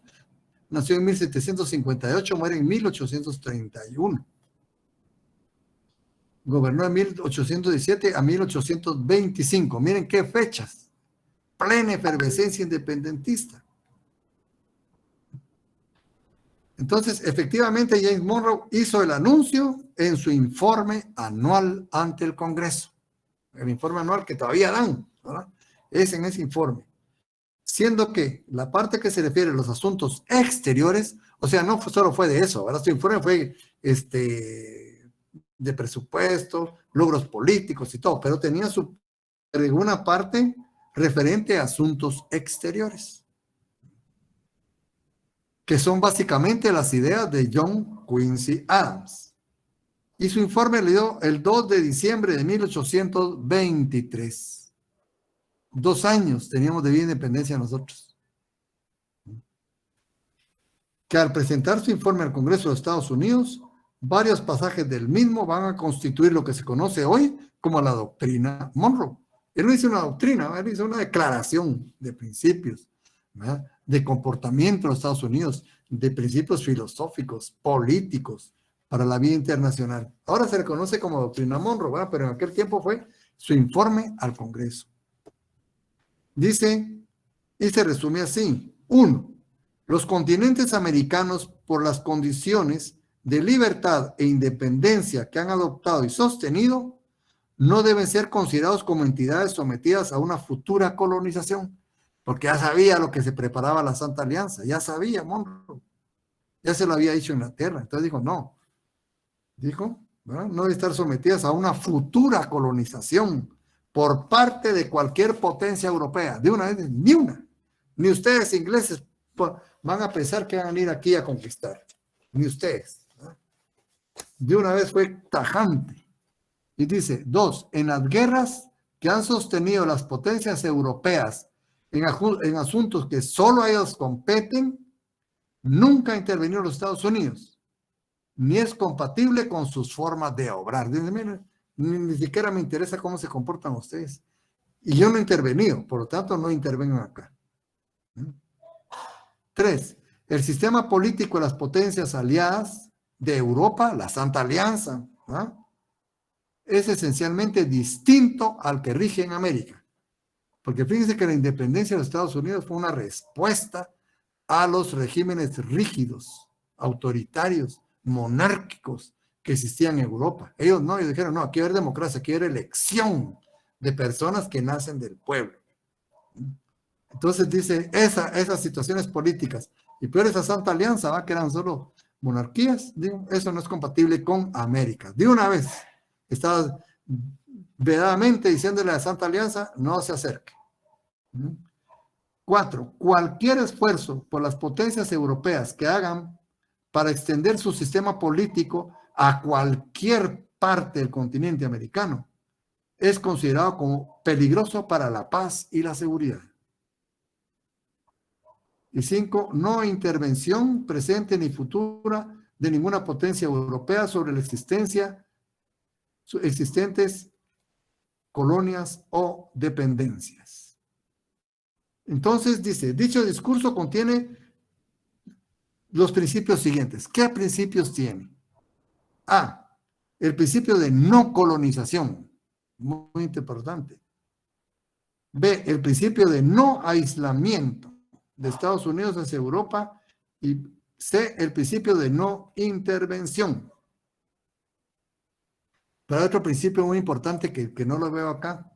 nació en 1758, muere en 1831. Gobernó de 1817 a 1825. Miren qué fechas. Plena efervescencia independentista. Entonces, efectivamente, James Monroe hizo el anuncio en su informe anual ante el Congreso. El informe anual que todavía dan, ¿verdad? Es en ese informe. Siendo que la parte que se refiere a los asuntos exteriores O sea, no solo fue de eso, ¿verdad? Su informe fue de presupuesto, logros políticos y todo, pero tenía una parte referente a asuntos exteriores, que son básicamente las ideas de John Quincy Adams. Y su informe le dio el 2 de diciembre de 1823. 2 años teníamos de vida de independencia nosotros. Que al presentar su informe al Congreso de los Estados Unidos, varios pasajes del mismo van a constituir lo que se conoce hoy como la doctrina Monroe. Él no hizo una doctrina, él hizo una declaración de principios, ¿verdad? De comportamiento de los Estados Unidos, de principios filosóficos, políticos, para la vida internacional. Ahora se le conoce como doctrina Monroe, ¿verdad? Pero en aquel tiempo fue su informe al Congreso. Dice, y se resume así: 1. Los continentes americanos, por las condiciones de libertad e independencia que han adoptado y sostenido, no deben ser considerados como entidades sometidas a una futura colonización, porque ya sabía lo que se preparaba la Santa Alianza, ya sabía Monroe, ya se lo había dicho Inglaterra. Entonces dijo, no, ¿verdad? No deben estar sometidas a una futura colonización por parte de cualquier potencia europea. De una vez, ni una. Ni ustedes ingleses van a pensar que van a ir aquí a conquistar. Ni ustedes. ¿No? De una vez fue tajante. Y dice, 2, en las guerras que han sostenido las potencias europeas en asuntos que solo a ellos competen, nunca intervinieron los Estados Unidos, ni es compatible con sus formas de obrar. Dice, miren, ni siquiera me interesa cómo se comportan ustedes. Y yo no he intervenido, por lo tanto no intervengan acá. 3, el sistema político de las potencias aliadas de Europa, la Santa Alianza, ¿no?, es esencialmente distinto al que rige en América. Porque fíjense que la independencia de los Estados Unidos fue una respuesta a los regímenes rígidos, autoritarios, monárquicos que existían en Europa. Ellos dijeron, no, aquí va a haber democracia, aquí va a haber elección de personas que nacen del pueblo. Entonces dice, esas situaciones políticas, y peor esa Santa Alianza, que eran solo monarquías, digo, eso no es compatible con América. De una vez, estaba vedadamente diciéndole a la Santa Alianza, no se acerque. 4, cualquier esfuerzo por las potencias europeas que hagan para extender su sistema político a cualquier parte del continente americano es considerado como peligroso para la paz y la seguridad. Y 5, no intervención presente ni futura de ninguna potencia europea sobre la existentes colonias o dependencias. Entonces dice, dicho discurso contiene los principios siguientes. ¿Qué principios tiene? A, el principio de no colonización, muy importante. B, el principio de no aislamiento de Estados Unidos hacia Europa. Y C, el principio de no intervención. Pero hay otro principio muy importante que no lo veo acá.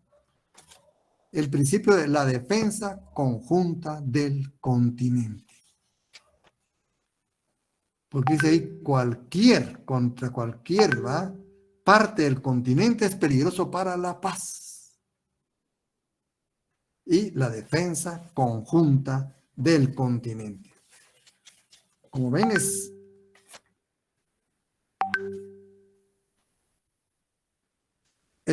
El principio de la defensa conjunta del continente. Porque dice ahí, contra cualquier, ¿va?, parte del continente es peligroso para la paz. Y la defensa conjunta del continente. Como ven, es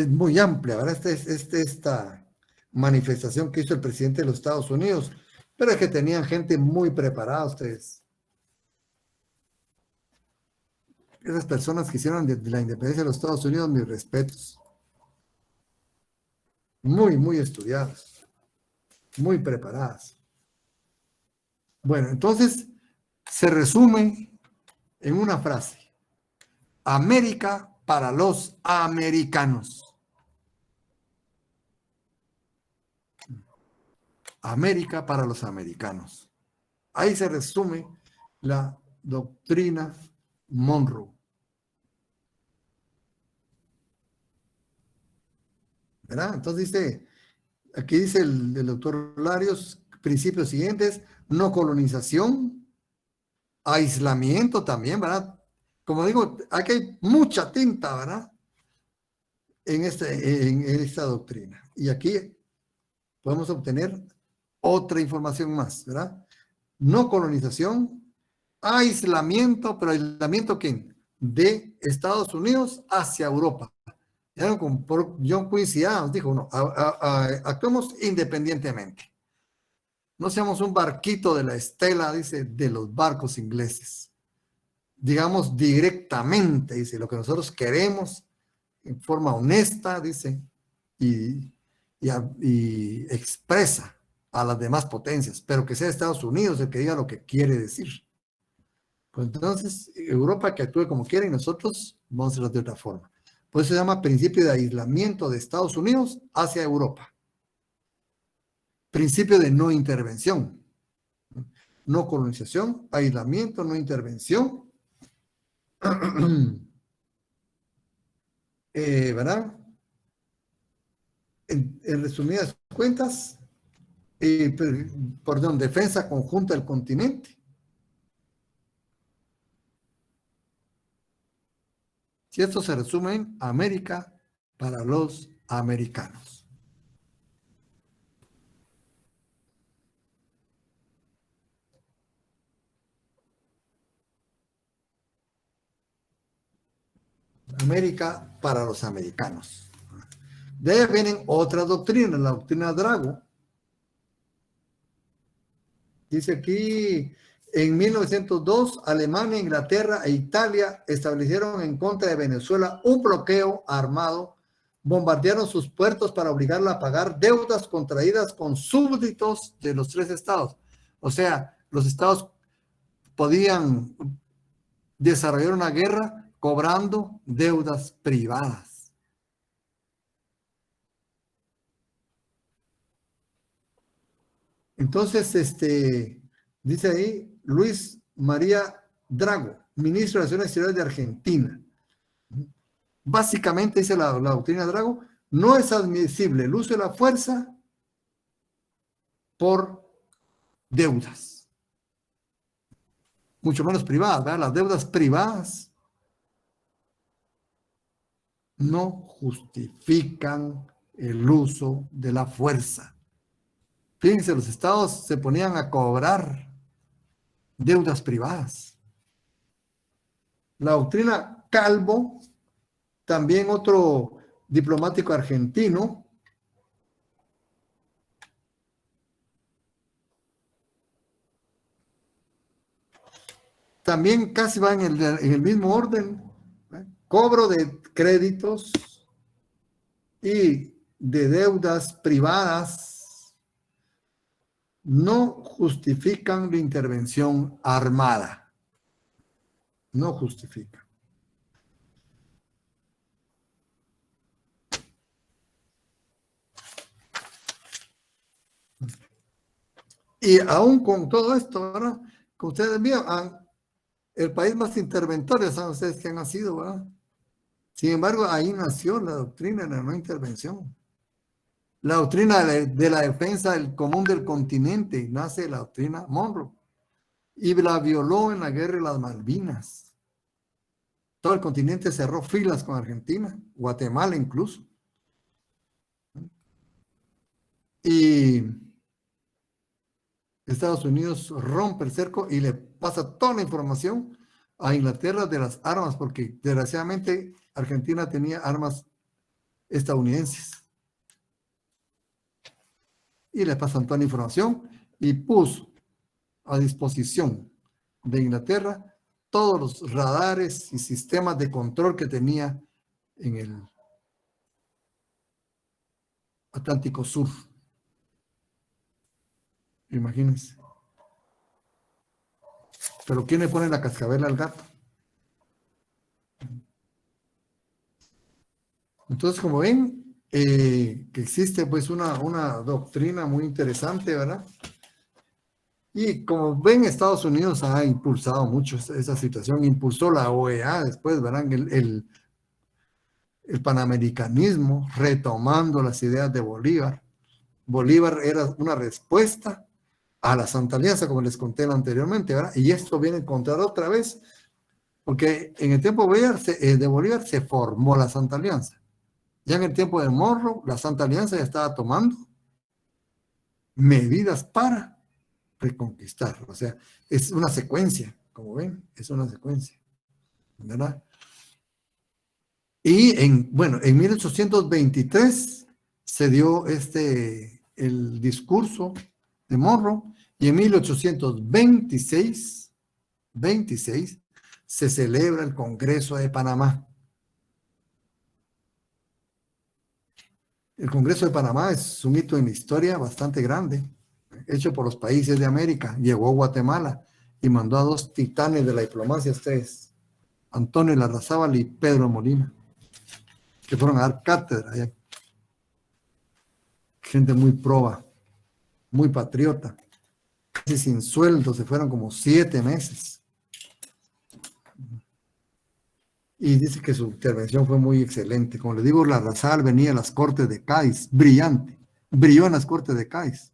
muy amplia, ¿verdad? Esta manifestación que hizo el presidente de los Estados Unidos, pero es que tenían gente muy preparada ustedes. Esas personas que hicieron de la independencia de los Estados Unidos, mis respetos. Muy, muy estudiadas, muy preparadas. Bueno, entonces se resume en una frase: América para los americanos. América para los americanos. Ahí se resume la doctrina Monroe. ¿Verdad? Entonces dice, aquí dice el doctor Larios, principios siguientes: no colonización, aislamiento también, ¿verdad? Como digo, aquí hay mucha tinta, ¿verdad? En esta doctrina. Y aquí podemos obtener otra información más, ¿verdad? No colonización, aislamiento, pero aislamiento ¿quién? De Estados Unidos hacia Europa. Ya con John Quincy Adams dijo, no, actuemos independientemente. No seamos un barquito de la estela, dice, de los barcos ingleses. Digamos directamente, dice, lo que nosotros queremos en forma honesta, dice, y expresa a las demás potencias, pero que sea Estados Unidos el que diga lo que quiere decir. Pues entonces, Europa que actúe como quiere y nosotros vamos a hacerlo de otra forma. Por eso se llama principio de aislamiento de Estados Unidos hacia Europa. Principio de no intervención. No colonización, aislamiento, no intervención. ¿Verdad? En resumidas cuentas, perdón, defensa conjunta del continente. Si esto se resume en América para los americanos. América para los americanos. De ahí vienen otras doctrinas, la doctrina Drago. Dice aquí, en 1902, Alemania, Inglaterra e Italia establecieron en contra de Venezuela un bloqueo armado, bombardearon sus puertos para obligarla a pagar deudas contraídas con súbditos de los 3 estados. O sea, los estados podían desarrollar una guerra cobrando deudas privadas. Entonces, dice ahí Luis María Drago, ministro de Relaciones Exteriores de Argentina. Básicamente, dice la doctrina Drago, no es admisible el uso de la fuerza por deudas. Mucho menos privadas, ¿verdad? Las deudas privadas no justifican el uso de la fuerza. Fíjense, los estados se ponían a cobrar deudas privadas. La doctrina Calvo, también otro diplomático argentino, también casi va en el mismo orden, ¿eh? Cobro de créditos y de deudas privadas no justifican la intervención armada. No justifican. Y aún con todo esto, ¿verdad? Que ustedes vieron, el país más interventorio, saben ustedes que han sido, ¿verdad? Sin embargo, ahí nació la doctrina de la no intervención. La doctrina de la defensa del común del continente, nace la doctrina Monroe. Y la violó en la guerra de las Malvinas. Todo el continente cerró filas con Argentina, Guatemala incluso. Y Estados Unidos rompe el cerco y le pasa toda la información a Inglaterra de las armas, porque desgraciadamente Argentina tenía armas estadounidenses. Y le pasan toda la información y puso a disposición de Inglaterra todos los radares y sistemas de control que tenía en el Atlántico Sur. Imagínense. Pero ¿quién le pone la cascabel al gato? Entonces, como ven, que existe pues una doctrina muy interesante, ¿verdad? Y como ven, Estados Unidos ha impulsado mucho esa situación, impulsó la OEA después, ¿verdad? El panamericanismo, retomando las ideas de Bolívar. Bolívar era una respuesta a la Santa Alianza, como les conté anteriormente, ¿verdad? Y esto viene a encontrar otra vez, porque en el tiempo de Bolívar se formó la Santa Alianza. Ya en el tiempo de Monroe, la Santa Alianza ya estaba tomando medidas para reconquistar. O sea, es una secuencia, como ven, es una secuencia, ¿verdad? Y en 1823 se dio el discurso de Monroe, y en 1826 se celebra el Congreso de Panamá. El Congreso de Panamá es un hito en la historia bastante grande, hecho por los países de América. Llegó a Guatemala y mandó a dos titanes de la diplomacia, Antonio Larrazábal y Pedro Molina, que fueron a dar cátedra allá. Gente muy proba, muy patriota, casi sin sueldo, se fueron como 7 meses. Y dice que su intervención fue muy excelente. Como les digo, Larrazábal venía a las Cortes de Cádiz, brillante, brilló en las Cortes de Cádiz.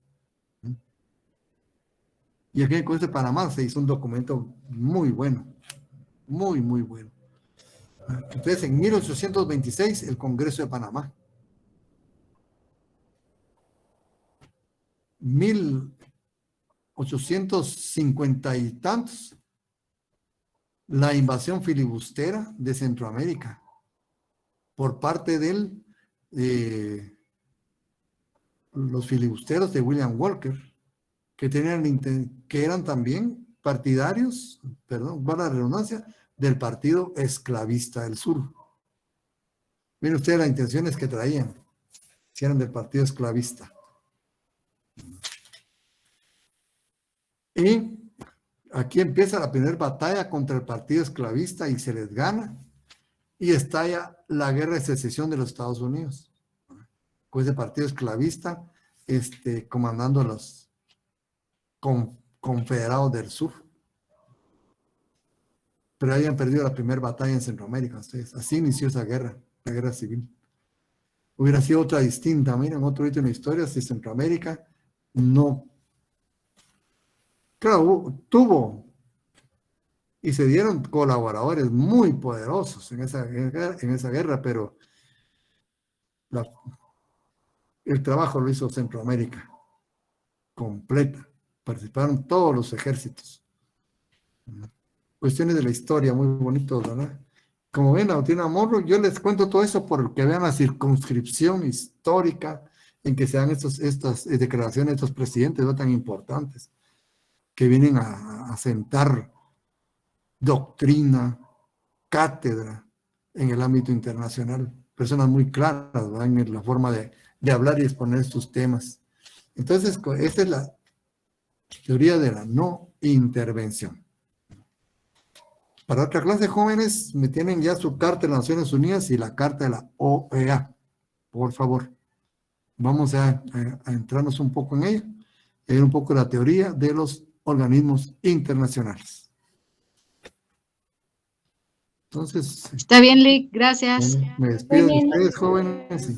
Y aquí en el Congreso de Panamá se hizo un documento muy bueno, muy, muy bueno. Entonces, en 1826, el Congreso de Panamá. 1850 y tantos, la invasión filibustera de Centroamérica por parte de los filibusteros de William Walker, que eran también partidarios, perdón, va la redundancia, del Partido Esclavista del Sur. Miren ustedes las intenciones que traían, si eran del Partido Esclavista. Y aquí empieza la primera batalla contra el Partido Esclavista y se les gana, y estalla la Guerra de Secesión de los Estados Unidos, con ese Partido Esclavista comandando a los confederados del sur. Pero habían perdido la primera batalla en Centroamérica. Así inició esa guerra, la guerra civil. Hubiera sido otra distinta. Miren, otro hito en la historia, si Centroamérica no... Claro, tuvo y se dieron colaboradores muy poderosos en esa guerra, pero el trabajo lo hizo Centroamérica completa. Participaron todos los ejércitos. Cuestiones de la historia muy bonitos, ¿verdad? Como ven, Agustina Monroe, yo les cuento todo eso porque vean la circunscripción histórica en que se dan estas declaraciones de estos presidentes, ¿no?, tan importantes, que vienen a sentar doctrina, cátedra en el ámbito internacional. Personas muy claras, ¿verdad?, en la forma de hablar y exponer estos temas. Entonces, esta es la teoría de la no intervención. Para otra clase, jóvenes, me tienen ya su Carta de las Naciones Unidas y la Carta de la OEA. Por favor, vamos a entrarnos un poco en ella, en un poco la teoría de los organismos internacionales. Entonces, Está bien, Lick, gracias. me despido de Muy bien. ustedes, jóvenes.